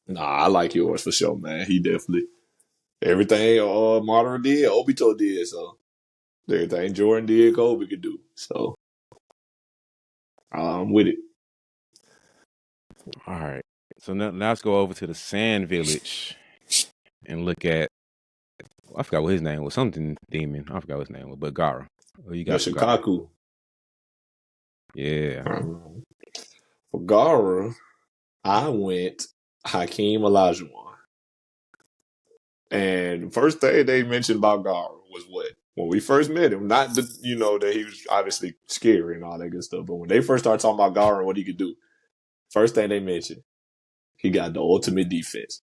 Nah, I like yours for sure, man. He definitely everything Madara did, Obito did. So everything Jordan did, Kobe could do. So I'm with it. All right. So now let's go over to the Sand Village and look at. I forgot what his name was. Something demon. I forgot what his name was. But Gaara. What you The got for Gaara? Shikaku. Yeah. For Gara, I went Hakeem Olajuwon. And first thing they mentioned about Gara was what? When we first met him, not the, that he was obviously scary and all that good stuff, but when they first started talking about Gara and what he could do, first thing they mentioned, he got the ultimate defense.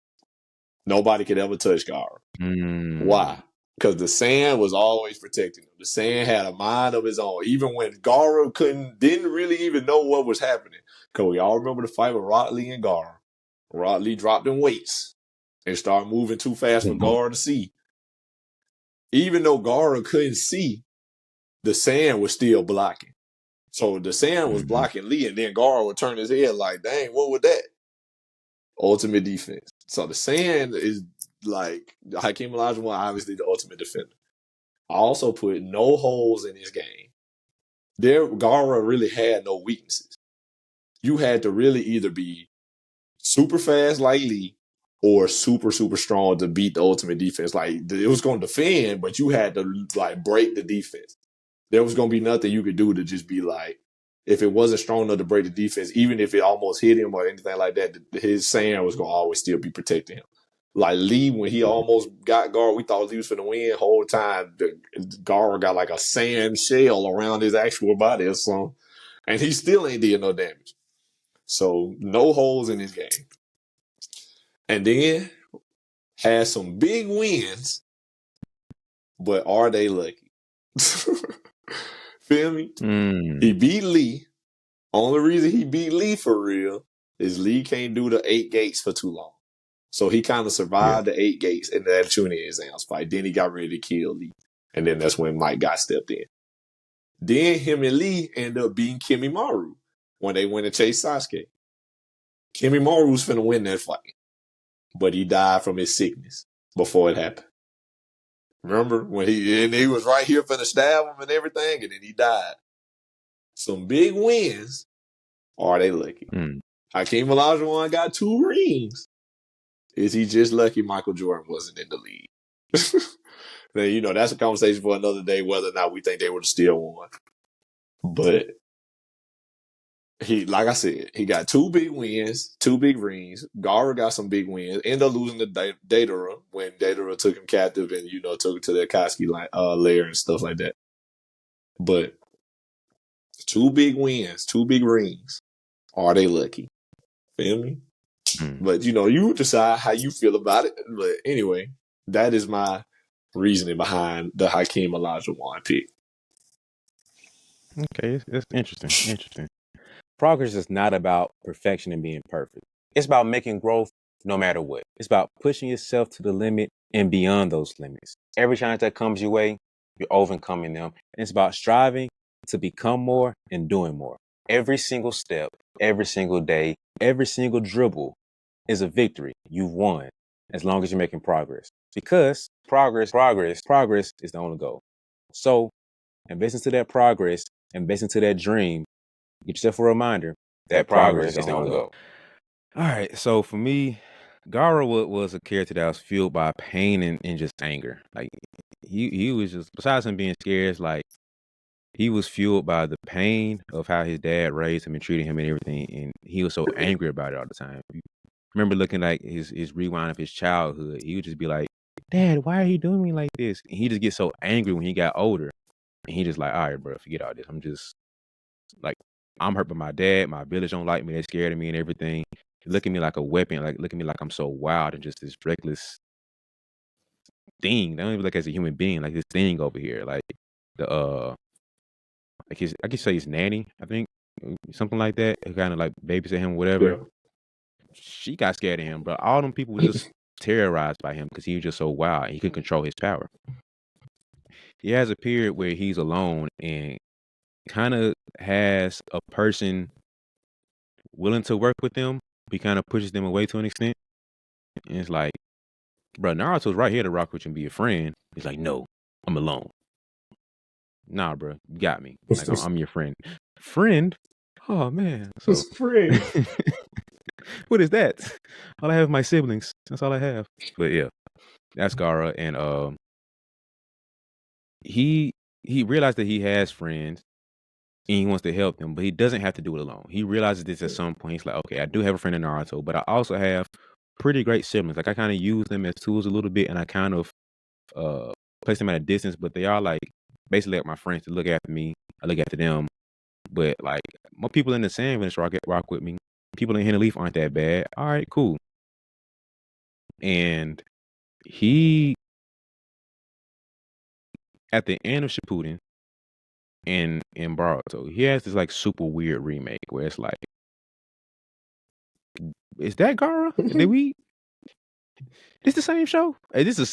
Nobody could ever touch Gara. Mm. Why? Because the Sand was always protecting him. The Sand had a mind of his own, even when Gara didn't really even know what was happening. Because we all remember the fight with Rod Lee and Gara. Rod Lee dropped in weights and started moving too fast for Gara to see. Even though Gara couldn't see, the Sand was still blocking. So the Sand was Mm-hmm. blocking Lee, and then Gara would turn his head like, dang, what was that? Ultimate defense. So the Sand is like Hakeem Olajuwon, obviously the ultimate defender. I also put no holes in his game. Gara really had no weaknesses. You had to really either be super fast like Lee or super, super strong to beat the ultimate defense. Like it was going to defend, but you had to like break the defense. There was going to be nothing you could do to just be like, if it wasn't strong enough to break the defense, even if it almost hit him or anything like that, his Sand was going to always still be protecting him. Like Lee, when he almost got Gara, we thought he was going to win. Whole time, Gara got like a sand shell around his actual body or something, and he still ain't did no damage. So no holes in his game, and then had some big wins, but are they lucky? Feel me? Mm. He beat Lee. Only reason he beat Lee for real is Lee can't do the 8 gates for too long. So he kind of Yeah. survived the 8 gates in that Chunin exams fight. Then he got ready to kill Lee. And then that's when Mike got stepped in. Then him and Lee ended up beating Kimimaru when they went to chase Sasuke. Kimimaru was finna win that fight. But he died from his sickness before it happened. Remember when he was right here finna stab him and everything, and then he died. Some big wins. Are they lucky? Mm. Hakeem Olajuwon got 2 rings. Is he just lucky Michael Jordan wasn't in the league? Then, that's a conversation for another day, whether or not we think they would have still won. But like I said, he got 2 big wins, 2 big rings. Gara got some big wins. Ended up losing to Datara when Datara took him captive and, took him to the Akatsuki lair and stuff like that. But 2 big wins, 2 big rings. Are they lucky? Feel me? Mm. But, you decide how you feel about it. But anyway, that is my reasoning behind the Hakeem Olajuwon pick. Okay, it's interesting. Interesting. Progress is not about perfection and being perfect. It's about making growth no matter what. It's about pushing yourself to the limit and beyond those limits. Every challenge that comes your way, you're overcoming them. And it's about striving to become more and doing more. Every single step, every single day, every single dribble is a victory. You've won as long as you're making progress. Because progress is the only goal. So invest into that progress, invest into that dream. Get yourself a reminder that progress is the only goal. All right, so for me, Gara was a character that was fueled by pain and just anger. Like he was just, besides him being scared, it's like he was fueled by the pain of how his dad raised him and treated him and everything, and he was so angry about it all the time. Remember looking like his rewind of his childhood, he would just be like, "Dad, why are you doing me like this?" And he just gets so angry when he got older, and he just like, "All right, bro, forget all this. I'm just like, I'm hurt by my dad. My village don't like me. They're scared of me and everything. Look at me like a weapon. Like look at me like I'm so wild and just this reckless thing. They don't even look as a human being. Like this thing over here. Like the like I could say his nanny. I think something like that. Who kind of like babysit him, whatever. Yeah. She got scared of him, but all them people were just terrorized by him because he was just so wild and he couldn't control his power. He has a period where he's alone and kind of has a person willing to work with them. He kind of pushes them away to an extent. And it's like, bro, Naruto's right here to rock with you and be a friend. He's like, no, I'm alone. Nah, bro, you got me. Like, I'm your friend. Friend? Oh, man. So, His friend. what is that? All I have is my siblings. That's all I have. But yeah, that's Gaara. And he realized that he has friends and he wants to help them, but he doesn't have to do it alone. He realizes this at some point. He's like, okay, I do have a friend in Naruto, but I also have pretty great siblings. Like I kind of use them as tools a little bit, and I kind of uh place them at a distance, but they are like basically like my friends to look after me. I look after them. But like more people in the sand village rock with me. People in Hidden Leaf aren't that bad. All right, cool. And he at the end of Shippuden in Boruto, he has this like super weird remake where it's like, is that Gaara? Did we? This the same show? Hey, this is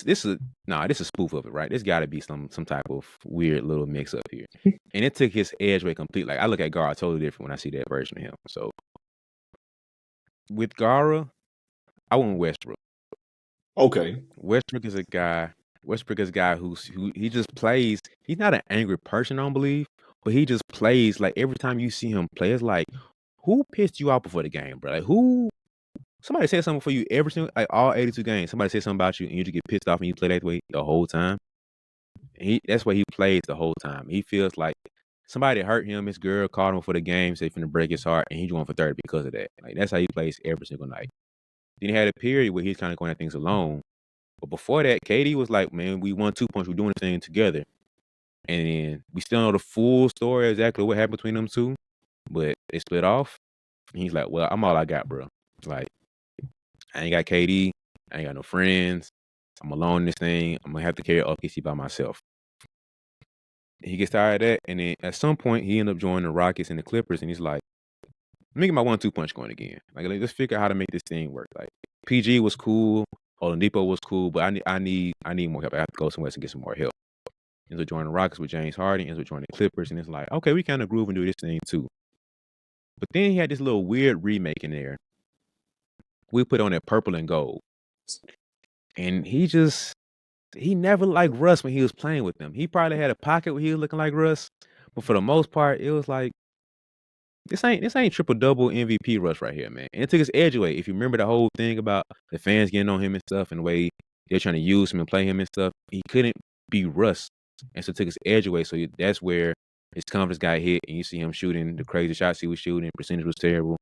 spoof of it, right? There's got to be some type of weird little mix up here, and it took his edge away completely. Like I look at Gaara totally different when I see that version of him. So with Gaara, I went Westbrook. Okay. Westbrook is a guy. Westbrook is a guy who he just plays. He's not an angry person, I don't believe, but he just plays like every time you see him play, it's like, who pissed you off before the game, bro? Like who? Somebody said something for you every single like all 82 games. Somebody said something about you, and you just get pissed off, and you play that way the whole time. That's why he plays the whole time. He feels like somebody hurt him. His girl called him for the game, said finna break his heart, and he's going for 30 because of that. Like that's how he plays every single night. Then he had a period where he's kind of going at things alone. But before that, KD was like, man, we won 2 points. We're doing this thing together. And then we still know the full story exactly what happened between them two. But they split off. And he's like, well, I'm all I got, bro. Like, I ain't got KD. I ain't got no friends. I'm alone in this thing. I'm going to have to carry OKC by myself. He gets tired of that. And then at some point, he ended up joining the Rockets and the Clippers. And he's like, let me get my 1-2 punch going again. Like, let's figure out how to make this thing work. Like, PG was cool. Oladipo was cool, but I need more help. I have to go somewhere to get some more help. And so join the Rockets with James Harden, and so join the Clippers, and it's like, okay, we kind of groove and do this thing too. But then he had this little weird remake in there. We put on that purple and gold, and he never liked Russ when he was playing with them. He probably had a pocket where he was looking like Russ, but for the most part, it was like this ain't triple double MVP Russ right here, man. And it took his edge away. If you remember the whole thing about the fans getting on him and stuff, and the way they're trying to use him and play him and stuff, he couldn't be Russ, and so it took his edge away. So that's where his confidence got hit, and you see him shooting the crazy shots he was shooting. Percentage was terrible.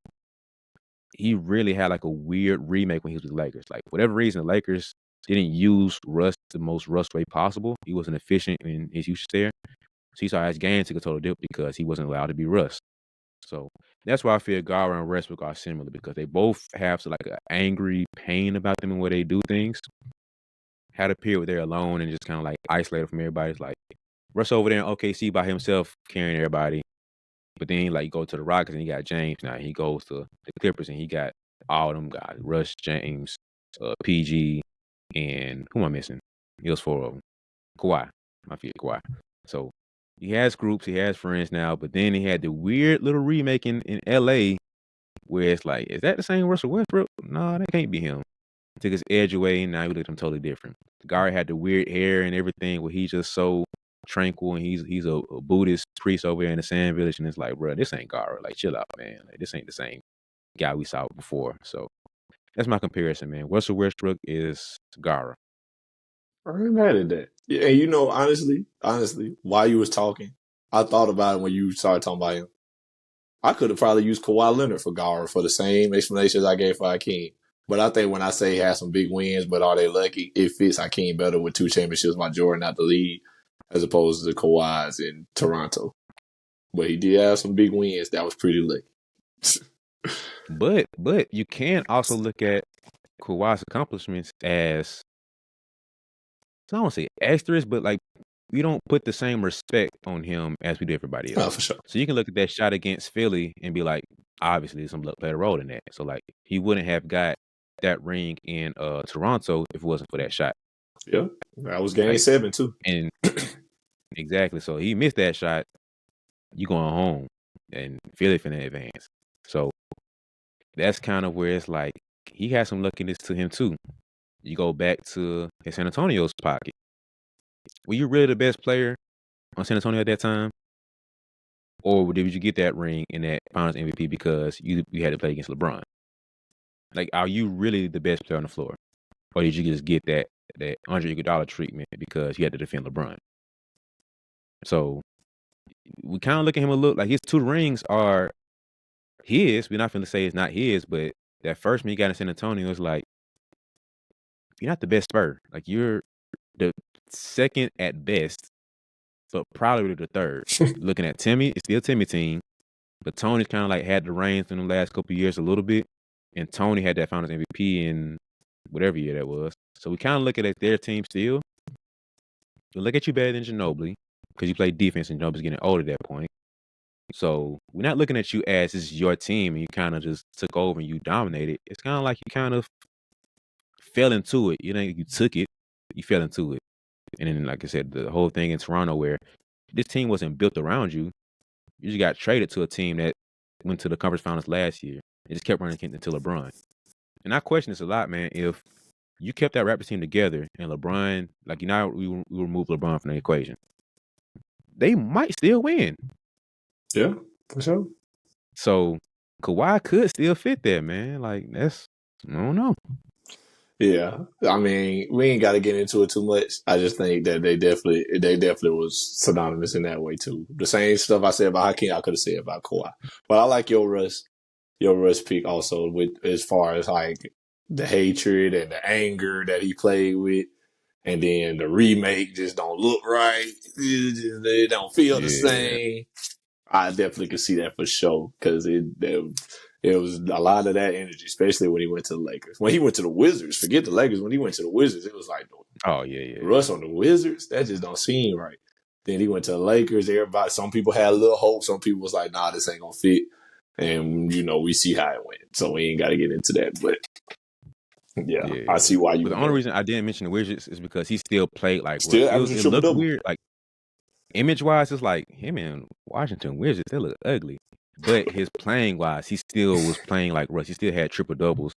He really had like a weird remake when he was with the Lakers. Like whatever reason, the Lakers didn't use Russ the most Russ way possible. He wasn't efficient in his usage there. So you saw his game took a total dip because he wasn't allowed to be Russ. So that's why I feel Gaara and Westbrook are similar because they both have like an angry pain about them and where they do things. Had a period where they're alone and just kind of like isolated from everybody. It's like Russ over there in OKC by himself carrying everybody. But then like go to the Rockets and he got James now. He goes to the Clippers and he got all them guys. Russ, James, PG, and who am I missing? He was 4 of them. Kawhi. I feel Kawhi. So he has groups, he has friends now, but then he had the weird little remake in LA where it's like, is that the same Russell Westbrook? No, that can't be him. Took his edge away, and now he looked at him totally different. The guy had the weird hair and everything where he's just so tranquil, and he's a Buddhist priest over there in the Sand Village, and it's like, bro, this ain't Gaara. Like, chill out, man. Like, this ain't the same guy we saw before. So that's my comparison, man. Russell Westbrook is Gaara. I ain't mad at that. Yeah, and honestly, while you was talking, I thought about it when you started talking about him. I could have probably used Kawhi Leonard for Gaara for the same explanations I gave for Hakeem. But I think when I say he has some big wins, but are they lucky? It fits Hakeem better with 2 championships by Jordan out the lead as opposed to Kawhi's in Toronto. But he did have some big wins. That was pretty lucky. But you can also look at Kawhi's accomplishments as, I don't want to say extras, but like we don't put the same respect on him as we do everybody else. Oh, for sure. So you can look at that shot against Philly and be like, obviously some luck played a role in that. So like he wouldn't have got that ring in Toronto if it wasn't for that shot. Yeah, that was game Like, 7 too. And exactly. So he missed that shot. You going home and Philly finna advance. So that's kind of where it's like, he had some luckiness to him too. You go back to his San Antonio's pocket. Were you really the best player on San Antonio at that time? Or did you get that ring and that Finals MVP because you had to play against LeBron? Like, are you really the best player on the floor, or did you just get that Andre Iguodala treatment because you had to defend LeBron? So we kind of look at him a little like his 2 rings are his. We're not going to say it's not his, but that first one he got in San Antonio was like, you're not the best Spur. Like, you're the second at best, but probably the third. Looking at Timmy, it's still Timmy team, but Tony's kind of like had the reins in the last couple of years a little bit, and Tony had that Finals MVP in whatever year that was. So we kind of look at their team still. We look at you better than Ginobili because you played defense and Ginobili's getting old at that point. So we're not looking at you as this is your team and you kind of just took over and you dominated. It's kind of like you kind of fell into it. You know, you took it, you fell into it. And then, like I said, the whole thing in Toronto where this team wasn't built around you. You just got traded to a team that went to the conference finals last year and just kept running into LeBron. And I question this a lot, man. If you kept that Raptors team together and LeBron, like, you know, we remove LeBron from the equation, they might still win. Yeah, for sure. So Kawhi could still fit there, man. Like, I don't know. Yeah, I mean, we ain't got to get into it too much. I just think that they definitely was synonymous in that way too. The same stuff I said about Hakeem, I could have said about Kawhi. But I like your Russ pick also with as far as like the hatred and the anger that he played with, and then the remake just don't look right. They don't feel the same. I definitely could see that for sure because it was a lot of that energy, especially when he went to the Lakers. When he went to the Wizards, forget the Lakers. When he went to the Wizards, it was like, oh yeah. Russ on the Wizards, that just don't seem right. Then he went to the Lakers. Everybody, some people had a little hope. Some people was like, nah, this ain't gonna fit. And we see how it went. So we ain't got to get into that. But yeah, I see why you But the would only know. reason I didn't mention the Wizards is because he still played like Russ. Still averaging It triple looked double. weird. Like, image wise, it's like him and Washington Wizards, they look ugly. But his playing wise, he still was playing like Russ. He still had triple doubles.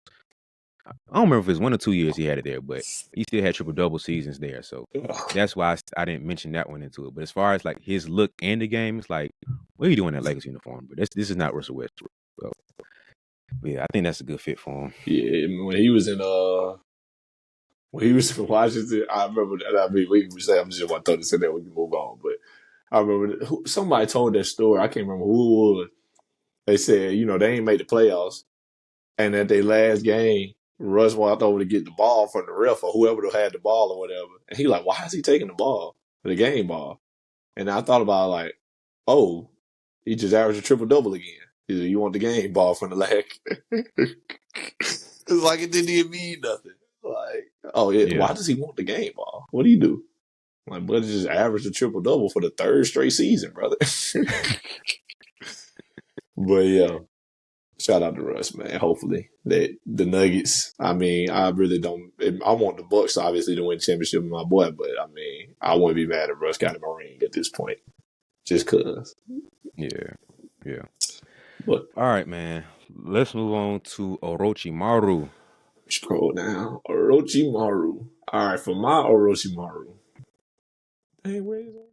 I don't remember if it was 1 or 2 years he had it there, but he still had triple double seasons there. So that's why I didn't mention that one into it. But as far as like his look and the game, it's like, what are you doing in that Lakers uniform? But this is not Russell Westbrook. So yeah, I think that's a good fit for him. Yeah, when he was in Washington, I remember that. I mean, we can say I'm just want to throw this in there. We can move on, but I remember somebody told that story. I can't remember who it was. They said, they ain't made the playoffs, and at their last game, Russ walked over to get the ball from the ref or whoever had the ball or whatever, and he like, why is he taking the ball, the game ball? And I thought about it, like, oh, he just averaged a triple double again. He said, you want the game ball from the leg? It's like it didn't even mean nothing. Like, oh yeah, why does he want the game ball? What do you do? Like, but just averaged a triple double for the 3rd straight season, brother. But yeah, shout out to Russ, man. Hopefully that the Nuggets. I mean, I really don't. I want the Bucks obviously to win championship with my boy, but I mean, I wouldn't be mad if Russ got him a ring at this point, just cause. Yeah. But all right, man. Let's move on to Orochimaru. Scroll down. Orochimaru. All right, for my Orochimaru. Hey, where is it?